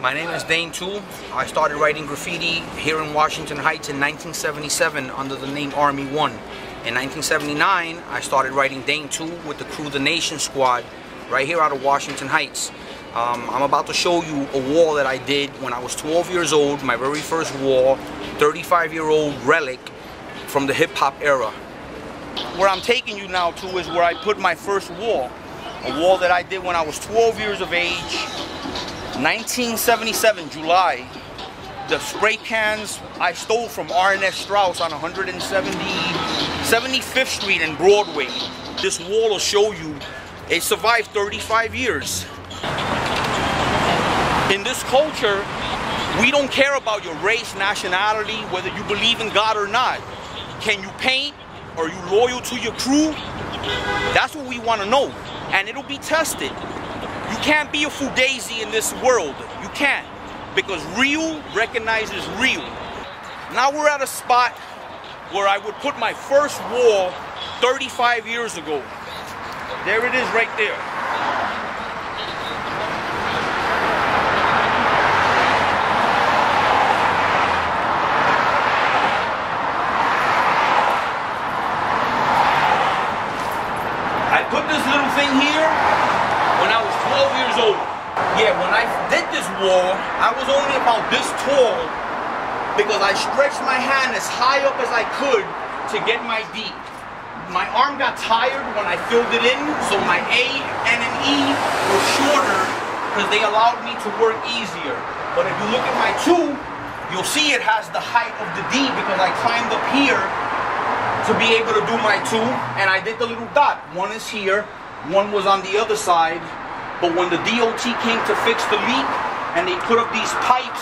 My name is Dane too. I started writing graffiti here in Washington Heights in 1977 under the name Army 1. In 1979, I started writing Dane 2 with the crew The Nation Squad right here out of Washington Heights. I'm about to show you a wall that I did when I was 12 years old, my very first wall, 35-year-old relic from the hip-hop era. Where I'm taking you now to is where I put my first wall, a wall that I did when I was 12 years of age, 1977, July. The spray cans I stole from R&S Strauss on 175th Street and Broadway. This wall will show you it survived 35 years. In this culture, we don't care about your race, nationality, whether you believe in God or not. Can you paint? Are you loyal to your crew? That's what we want to know. And it'll be tested. You can't be a fugazi in this world. You can't. Because real recognizes real. Now we're at a spot where I would put my first wall 35 years ago. There it is right there. I put this little thing here when I was 12 years old. Yeah, when I did this wall, I was only about this tall because I stretched my hand as high up as I could to get my D. My arm got tired when I filled it in, so my A, N, and E were shorter because they allowed me to work easier. But if you look at my 2, you'll see it has the height of the D because I climbed up here to be able to do my 2, and I did the little dot. One is here, one was on the other side. But when the DOT came to fix the leak and they put up these pipes,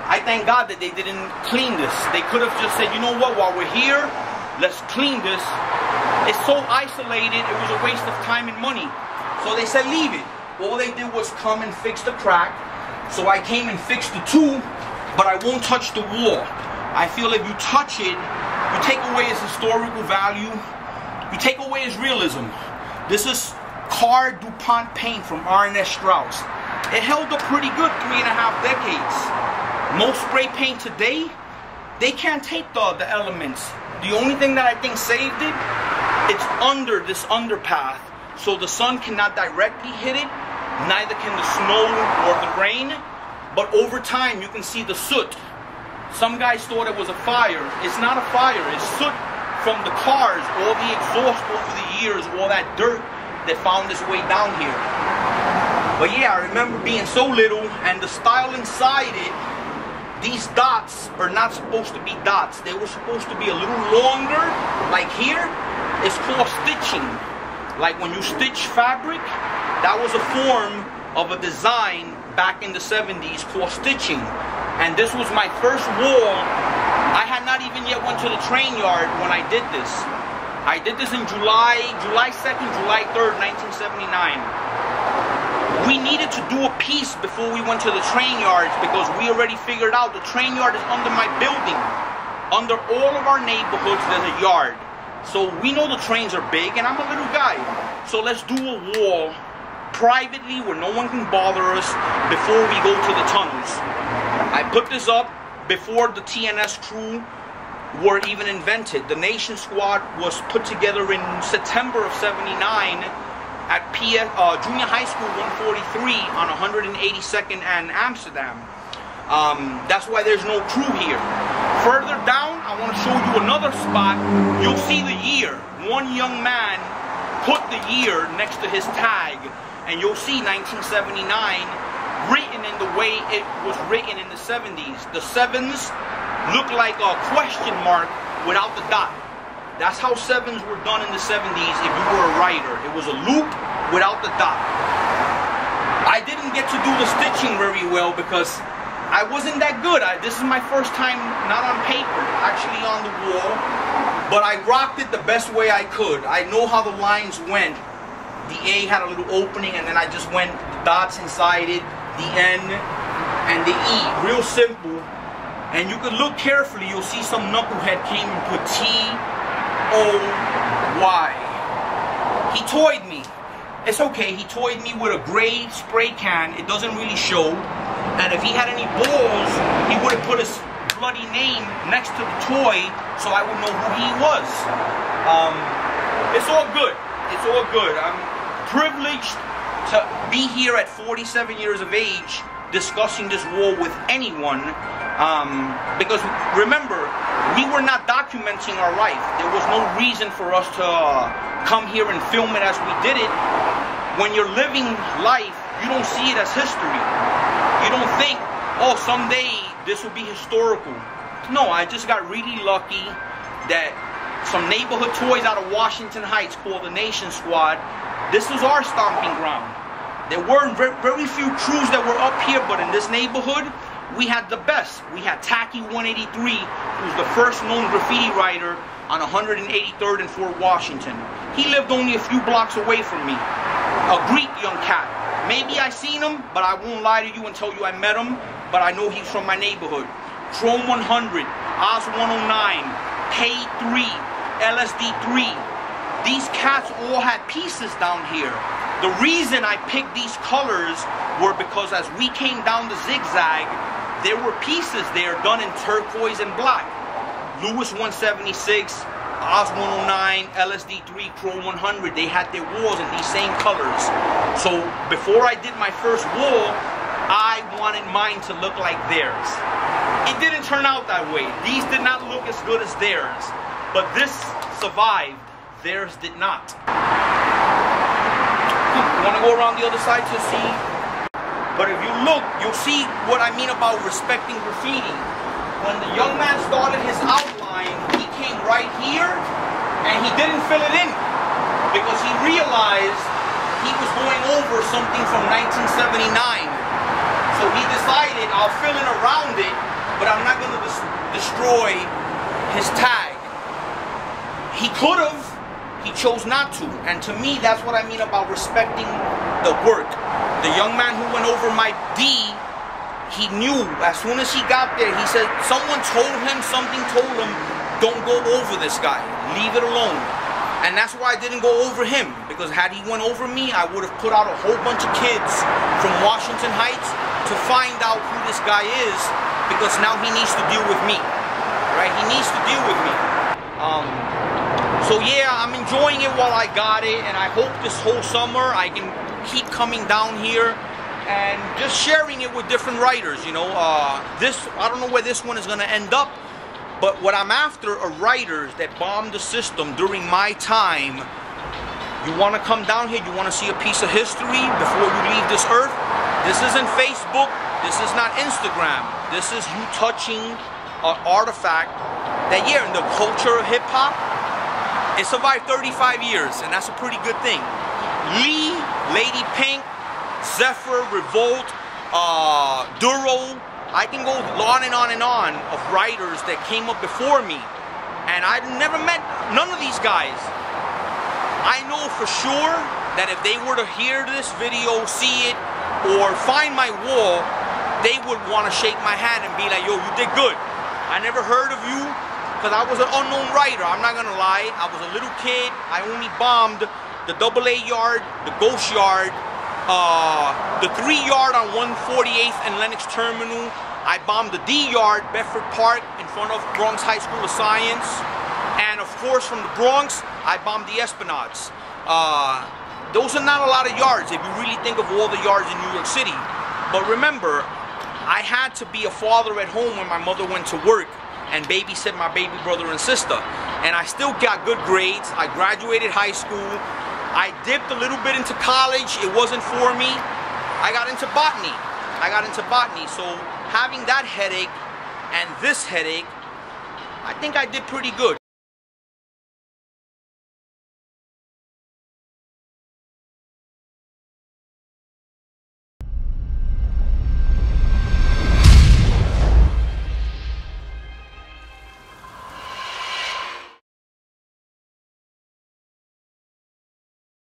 I thank God that they didn't clean this. They could have just said, you know what, while we're here, let's clean this. It's so isolated, it was a waste of time and money. So they said, leave it. All they did was come and fix the crack. So I came and fixed the 2, but I won't touch the wall. I feel if you touch it, you take away its historical value, you take away its realism. This is Car DuPont paint from R&S Strauss. It held up pretty good 3.5 decades. Most spray paint today, they can't take the elements. The only thing that I think saved it, it's under this underpath, so the sun cannot directly hit it, neither can the snow or the rain, but over time you can see the soot. Some guys thought it was a fire. It's not a fire, it's soot from the cars, all the exhaust over the years, all that dirt that found its way down here. But yeah, I remember being so little, and the style inside it, these dots are not supposed to be dots. They were supposed to be a little longer, like here. It's called stitching. Like when you stitch fabric, that was a form of a design back in the 70s called stitching. And this was my first wall. I had not even yet went to the train yard when I did this. I did this in July 2nd, July 3rd, 1979. We needed to do a piece before we went to the train yards because we already figured out the train yard is under my building. Under all of our neighborhoods, there's a yard. So we know the trains are big, and I'm a little guy. So let's do a wall privately where no one can bother us before we go to the tunnels. I put this up before the TNS crew were even invented. The Nation Squad was put together in September of '79 at Junior High School 143 on 182nd and Amsterdam. That's why there's no crew here. Further down, I want to show you another spot. You'll see the year. One young man put the year next to his tag, and you'll see 1979 written in the way it was written in the 70s. The 7s look like a question mark without the dot. That's how 7s were done in the 70s if you were a writer. It was a loop without the dot. I didn't get to do the stitching very well because I wasn't that good. This is my first time, not on paper, actually on the wall. But I rocked it the best way I could. I know how the lines went. The A had a little opening, and then I just went the dots inside it, the N, and the E. Real simple. And you can look carefully, you'll see some knucklehead came and put T-O-Y. He toyed me. It's okay, he toyed me with a gray spray can. It doesn't really show. And if he had any balls, he would have put his bloody name next to the toy so I would know who he was. It's all good. It's all good. I'm privileged to be here at 47 years of age discussing this war with anyone, because remember, we were not documenting our life. There was no reason for us to come here and film it as we did it. When you're living life, you don't see it as history. You don't think, oh, someday this will be historical. No, I just got really lucky that some neighborhood toys out of Washington Heights called the Nation Squad, this was our stomping ground. There weren't very few crews that were up here, but in this neighborhood, we had the best. We had Tacky 183, who was the first known graffiti writer on 183rd and Fort Washington. He lived only a few blocks away from me. A Greek young cat. Maybe I seen him, but I won't lie to you and tell you I met him, but I know he's from my neighborhood. Chrome 100, Oz 109, K3, LSD3. These cats all had pieces down here. The reason I picked these colors were because as we came down the zigzag, there were pieces there done in turquoise and black. Lewis 176, Oz 109, LSD3, Chrome 100, they had their walls in these same colors. So before I did my first wall, I wanted mine to look like theirs. It didn't turn out that way. These did not look as good as theirs. But this survived. Theirs did not. You want to go around the other side to see? But if you look, you'll see what I mean about respecting graffiti. When the young man started his outline, he came right here and he didn't fill it in because he realized he was going over something from 1979. So he decided, I'll fill in around it, but I'm not going to destroy his tag. He could have. He chose not to, and to me, that's what I mean about respecting the work. The young man who went over my D, he knew as soon as he got there, he said, someone told him, something told him, don't go over this guy, leave it alone. And that's why I didn't go over him, because had he went over me, I would have put out a whole bunch of kids from Washington Heights to find out who this guy is, because now he needs to deal with me, right? He needs to deal with me. So yeah, I'm enjoying it while I got it, and I hope this whole summer I can keep coming down here and just sharing it with different writers, you know. I don't know where this one is going to end up, but what I'm after are writers that bombed the system during my time. You want to come down here, you want to see a piece of history before you leave this earth? This isn't Facebook, this is not Instagram. This is you touching an artifact that, yeah, in the culture of hip-hop, it survived 35 years, and that's a pretty good thing. Lee, Lady Pink, Zephyr, Revolt, Duro, I can go on and on and on of writers that came up before me, and I've never met none of these guys. I know for sure that if they were to hear this video, see it, or find my wall, they would want to shake my hand and be like, yo, you did good. I never heard of you. Because I was an unknown writer, I'm not gonna lie. I was a little kid. I only bombed the AA yard, the Ghost yard, the 3 yard on 148th and Lenox Terminal. I bombed the D yard, Bedford Park, in front of Bronx High School of Science. And of course, from the Bronx, I bombed the Esplanade. Those are not a lot of yards if you really think of all the yards in New York City. But remember, I had to be a father at home when my mother went to work and babysit my baby brother and sister. And I still got good grades. I graduated high school. I dipped a little bit into college. It wasn't for me. I got into botany. So having that headache and this headache, I think I did pretty good.